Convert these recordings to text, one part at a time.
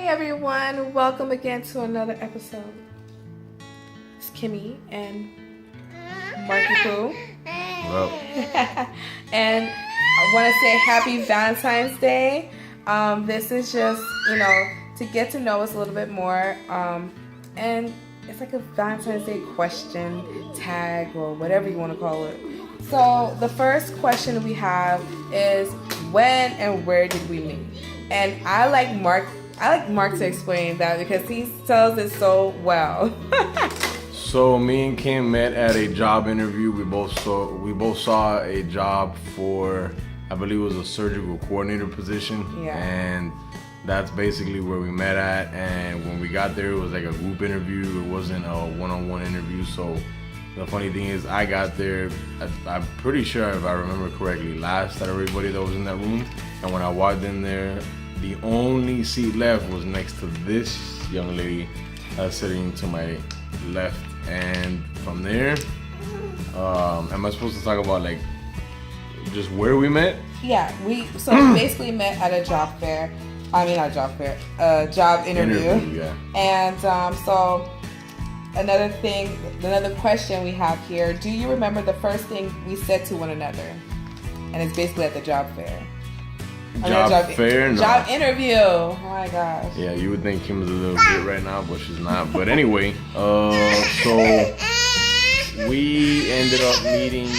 Hey everyone, welcome again to another episode. It's Kimmy and Marky Poo. Well, And I want to say happy Valentine's Day. This is just, to get to know us a little bit more. And it's like a Valentine's Day question, tag, or whatever you want to call it. So the first question we have is, when and where did we meet? And I like Mark to explain that because he tells it so well. so me and Kim met at a job interview. We both saw a job for, I believe it was a surgical coordinator position. Yeah. And that's basically where we met at. And when we got there, it was like a group interview. It wasn't a one-on-one interview. So the funny thing is, I got there, I'm pretty sure if I remember correctly, last out of everybody that was in that room. And when I walked in there, the only seat left was next to this young lady sitting to my left. And from there, am I supposed to talk about like just where we met? Yeah, we basically met at a job fair. I mean, not job fair, a job interview. Yeah. And so another question we have here, do you remember the first thing we said to one another? And it's basically at the job fair. Job fair? No. Job interview. Oh my gosh. Yeah, you would think Kim was a little bit right now, but she's not. But anyway, so we ended up meeting,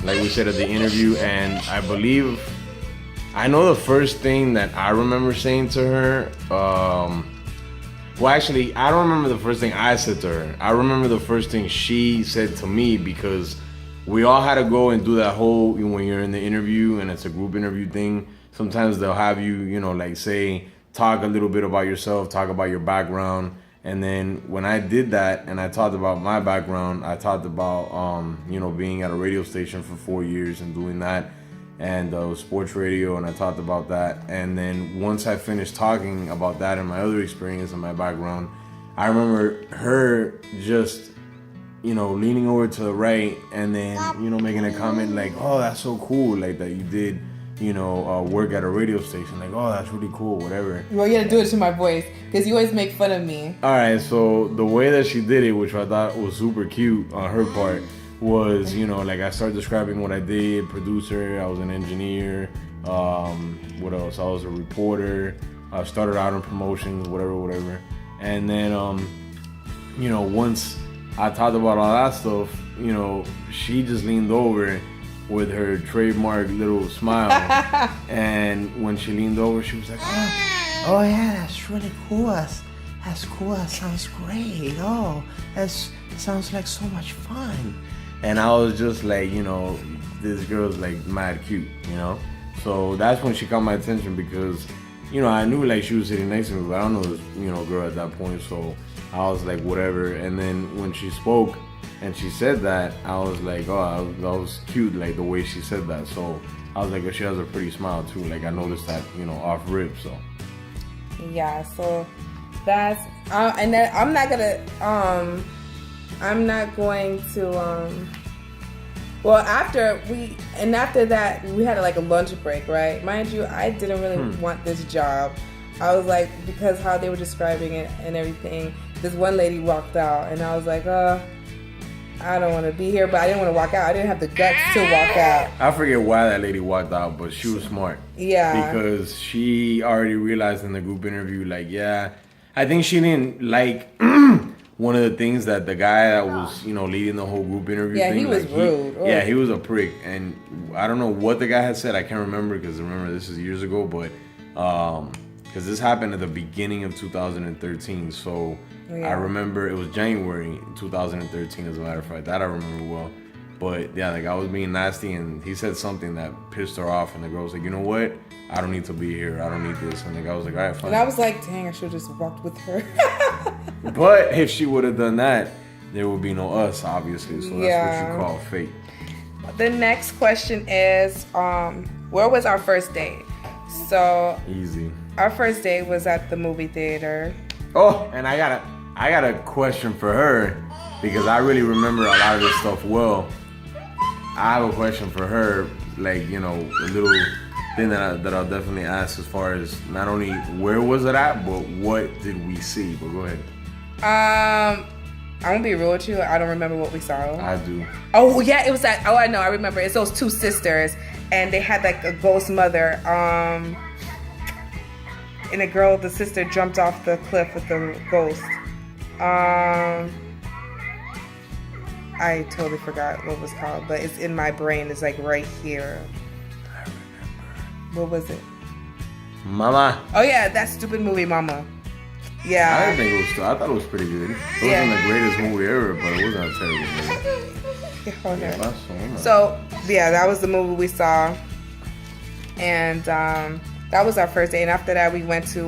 like we said at the interview, and I know the first thing that I remember saying to her, well, actually, I don't remember the first thing I said to her. I remember the first thing she said to me, because we all had to go and do that whole, when you're in the interview and it's a group interview thing, sometimes they'll have you, like say, talk a little bit about yourself, talk about your background. And then when I did that and I talked about my background, I talked about, being at a radio station for 4 years and doing that, and sports radio, and I talked about that. And then once I finished talking about that and my other experience and my background, I remember her just, leaning over to the right and then, making a comment like, oh, that's so cool, like that you did, work at a radio station. Like, oh, that's really cool, whatever. Well, you gotta do it to my voice, because you always make fun of me. All right, so the way that she did it, which I thought was super cute on her part, was, like I started describing what I did, producer, I was an engineer, what else? I was a reporter, I started out in promotions, whatever. And then, once I talked about all that stuff, she just leaned over with her trademark little smile. And when she leaned over, she was like, oh yeah, that's really cool. That's cool. That sounds great. Oh, that sounds like so much fun. And I was just like, this girl's like mad cute, So that's when she caught my attention, because, I knew like she was sitting next to me, but I don't know this, girl at that point. So I was like, whatever. And then when she spoke and she said that, I was like, oh, that was cute, like the way she said that. So I was like, oh, she has a pretty smile too. Like I noticed that, off rip. So yeah, so that's and then I'm not going to well, after that we had like a lunch break, right? Mind you, I didn't really want this job. I was like, because how they were describing it and everything, this one lady walked out and I was like, I don't want to be here, but I didn't want to walk out. I didn't have the guts to walk out. I forget why that lady walked out, but she was smart. Yeah. Because she already realized in the group interview, like, yeah, I think she didn't like one of the things that the guy that was, leading the whole group interview thing. He was rude. Yeah, he was a prick. And I don't know what the guy had said. I can't remember, because remember, this is years ago, but because this happened at the beginning of 2013. So yeah. I remember it was January 2013, as a matter of fact. That I remember well. But yeah, the guy was being nasty, and he said something that pissed her off, and the girl was like, you know what? I don't need to be here. I don't need this. And the guy was like, all right, fine. And I was like, dang, I should have just walked with her. But if she would have done that, there would be no us, obviously. So that's what you call fate. The next question is, where was our first date? So easy. Our first date was at the movie theater. Oh, and I got a question for her, because I really remember a lot of this stuff well. I have a question for her, like, a little thing that I'll definitely ask as far as not only where was it at, but what did we see? But go ahead. I'm gonna be real with you. I don't remember what we saw. I do. Oh yeah, it was that. Oh, I know. I remember. It's those two sisters, and they had like a ghost mother. And the sister jumped off the cliff with the ghost. I totally forgot what it was called, but it's in my brain. It's like right here. I remember. What was it? Mama. Oh yeah, that stupid movie, Mama. Yeah. I didn't think it was. I thought it was pretty good. It wasn't the greatest movie ever, but it wasn't a terrible movie. Okay. So yeah, that was the movie we saw, and that was our first day. And after that, we went to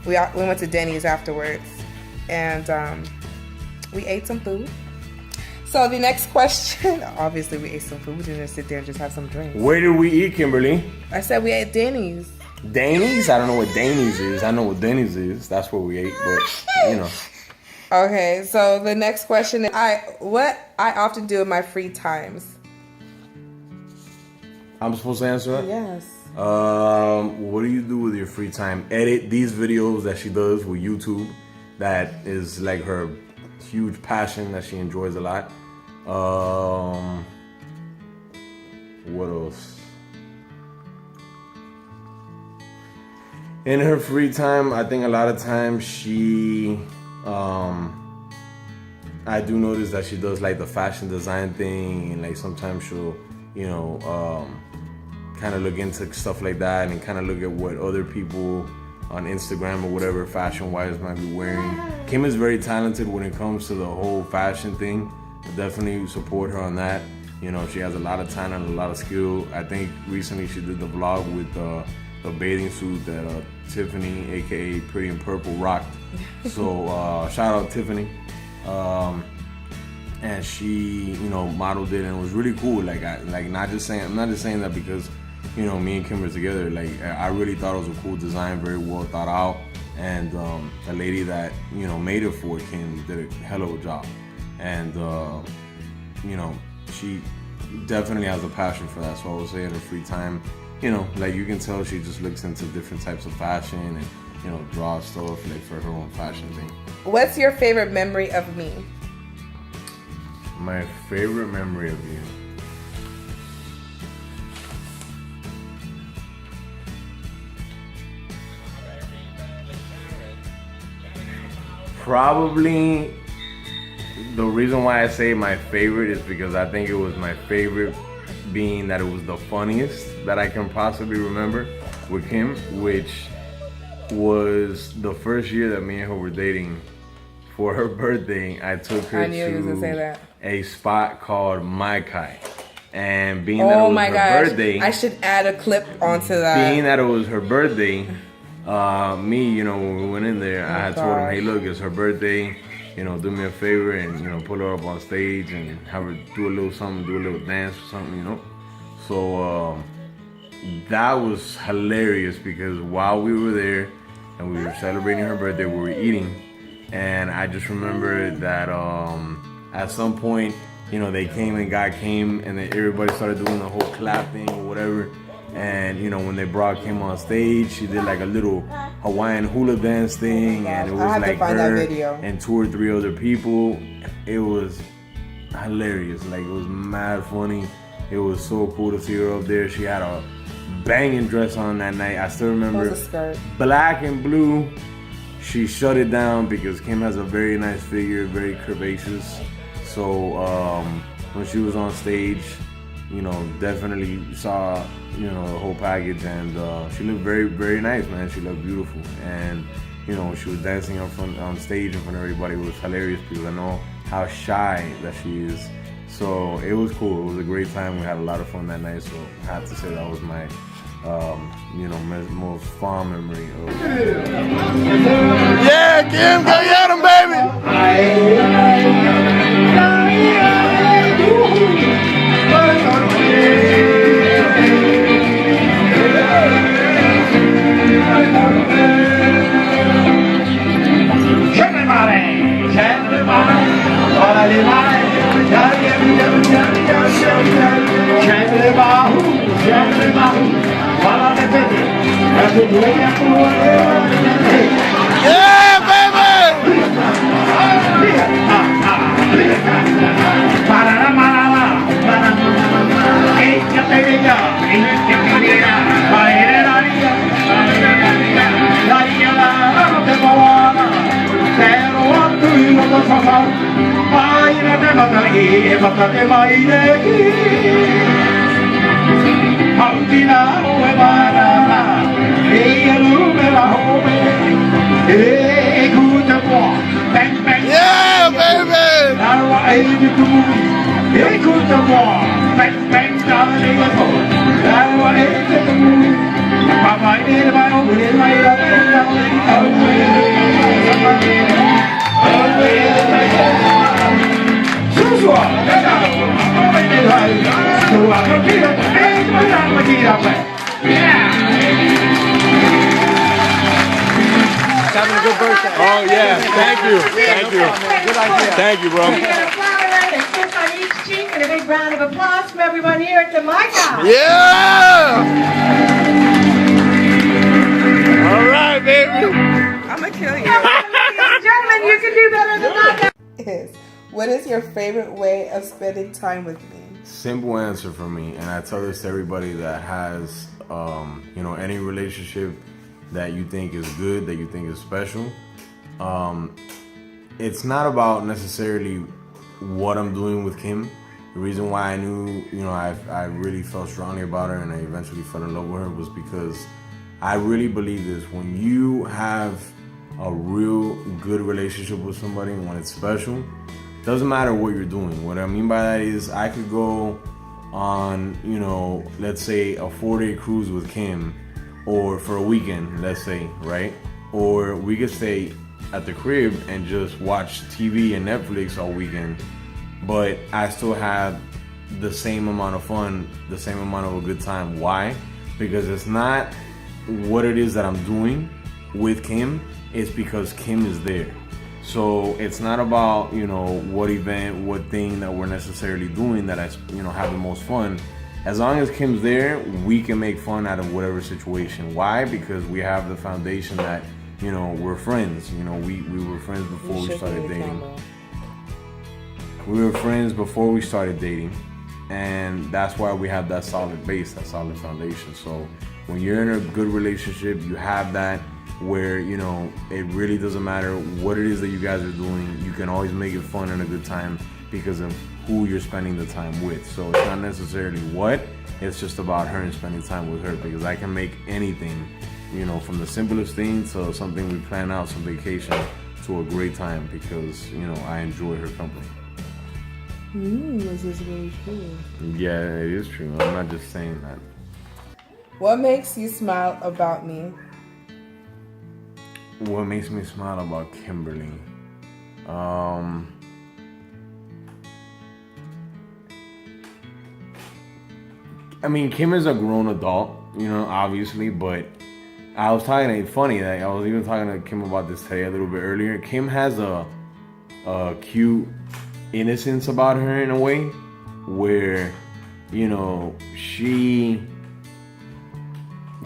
we went to Denny's afterwards, and we ate some food. So the next question, obviously we ate some food. We didn't just sit there and just have some drinks. Where did we eat, Kimberly? I said we ate Denny's. Denny's? I don't know what Denny's is. I know what Denny's is. That's where we ate, but you know. Okay, so the next question is what I often do in my free times. I'm supposed to answer that? Yes. What do you do with your free time? Edit these videos that she does with YouTube. That is like her huge passion that she enjoys a lot. What else? In her free time, I think a lot of times she, I do notice that she does like the fashion design thing, and like sometimes she'll, kind of look into stuff like that and kind of look at what other people on Instagram or whatever fashion-wise might be wearing. Kim is very talented when it comes to the whole fashion thing. I definitely support her on that. She has a lot of talent, a lot of skill. I think recently she did the vlog with a bathing suit that Tiffany, aka Pretty in Purple, rocked. So shout out Tiffany. And she, modeled it, and it was really cool. I'm not just saying that because me and Kim are together. Like, I really thought it was a cool design, very well thought out, and the lady that made it for Kim did a hell of a job. And she definitely has a passion for that. So I would say in her free time, like you can tell she just looks into different types of fashion and draws stuff like for her own fashion thing. What's your favorite memory of me? My favorite memory of you. Probably the reason why I say my favorite is because I think it was my favorite being that it was the funniest that I can possibly remember with Kim, which was the first year that me and her were dating. For her birthday, I took her to a spot called Mai Kai. And being that it was her birthday, I should add a clip onto that. Being that it was her birthday, me, when we went in there, I had told him, hey, look, it's her birthday. Do me a favor and, pull her up on stage and have her do a little something, do a little dance or something, So that was hilarious because while we were there and we were celebrating her birthday, we were eating. And I just remember that at some point, they came and then everybody started doing the whole clap thing or whatever. And when they brought Kim on stage, she did like a little Hawaiian hula dance thing, and it was like her and 2 or 3 other people. It was hilarious. Like, it was mad funny. It was so cool to see her up there. She had a banging dress on that night. I still remember. It was a skirt. Black and blue. She shut it down because Kim has a very nice figure, very curvaceous. So when she was on stage, definitely saw, the whole package, and she looked very, very nice, man. She looked beautiful, and when she was dancing on stage in front of everybody, it was hilarious because I know how shy that she is. So it was cool. It was a great time. We had a lot of fun that night. So I have to say that was my, most fond memory of. Yeah, Kim, go get him, baby. Yeah, baby! Having a good birthday. Oh yeah, thank you, thank you, Good idea. thank you, bro. We got a flower and a kiss on each cheek and a big round of applause from everyone here at the Micah. Yeah! All right, baby. I'm gonna kill you. Ladies and gentlemen, you can do better than that. What is your favorite way of spending time with me? Simple answer for me, and I tell this to everybody that has, any relationship that you think is good, that you think is special. It's not about necessarily what I'm doing with Kim. The reason why I knew, I really felt strongly about her and I eventually fell in love with her was because I really believe this. When you have a real good relationship with somebody, when it's special, doesn't matter what you're doing. What I mean by that is I could go on, let's say a 4-day cruise with Kim, or for a weekend, let's say, right? Or we could stay at the crib and just watch TV and Netflix all weekend, but I still have the same amount of fun, the same amount of a good time. Why? Because it's not what it is that I'm doing with Kim, it's because Kim is there. So it's not about, what event, what thing that we're necessarily doing that I, have the most fun. As long as Kim's there, we can make fun out of whatever situation. Why? Because we have the foundation that, we're friends. We were friends before we started dating. We were friends before we started dating. And that's why we have that solid base, that solid foundation. So when you're in a good relationship, you have that where, it really doesn't matter what it is that you guys are doing. You can always make it fun and a good time because of who you're spending the time with. So it's not necessarily what, it's just about her and spending time with her, because I can make anything, from the simplest thing to something we plan out, some vacation, to a great time because, I enjoy her company. This is really true. Yeah, it is true. I'm not just saying that. What makes you smile about me? What makes me smile about Kimberly? Kim is a grown adult, obviously, but I was funny that I was even talking to Kim about this today a little bit earlier. Kim has a cute innocence about her in a way where, she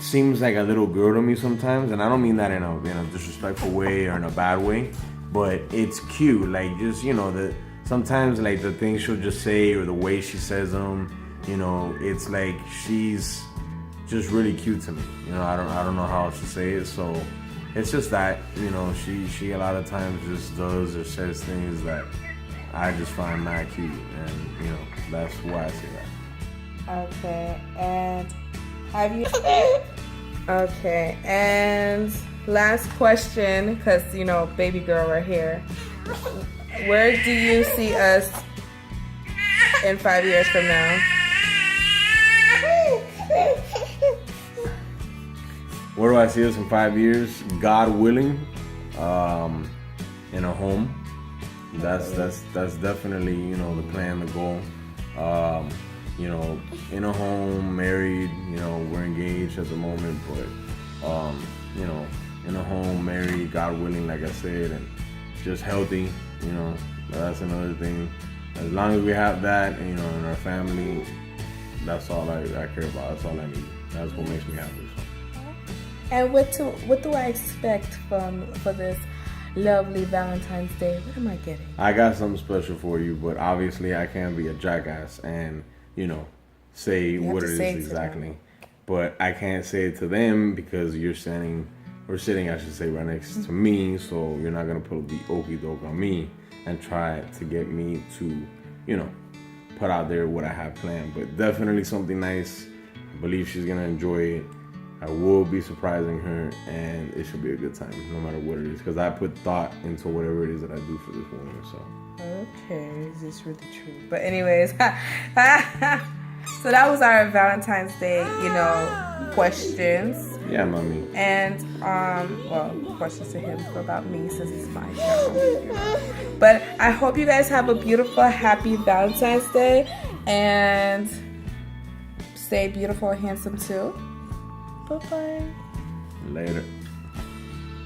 seems like a little girl to me sometimes, and I don't mean that in a disrespectful way or in a bad way, but it's cute. Like, just, sometimes like the things she'll just say or the way she says them, it's like she's just really cute to me. I don't know how else to say it. So it's just that, she a lot of times just does or says things that I just find mad cute, and that's why I say that. Okay, and have you? Okay, and last question, because baby girl right here. Where do you see us in 5 years from now? Where do I see us in 5 years? God willing, in a home. That's definitely the plan, the goal. In a home, married. We're engaged at the moment, but in a home, married, God willing, like I said, and just healthy. That's another thing. As long as we have that, in our family, that's all I care about. That's all I need. That's what makes me happy. So. And what do I expect for this lovely Valentine's Day? What am I getting? I got something special for you, but obviously I can't be a jackass and say what it is exactly. But I can't say it to them because we're sitting, I should say, right next to me. So you're not gonna put the okie doke on me and try to get me to, put out there what I have planned. But definitely something nice. I believe she's gonna enjoy it. I will be surprising her, and it should be a good time, no matter what it is, because I put thought into whatever it is that I do for this woman. So. Okay, is this really true? But anyways, so that was our Valentine's Day, questions. Yeah, mommy. And questions to him about me since it's my show. But I hope you guys have a beautiful, happy Valentine's Day, and stay beautiful and handsome too. Bye-bye. Later.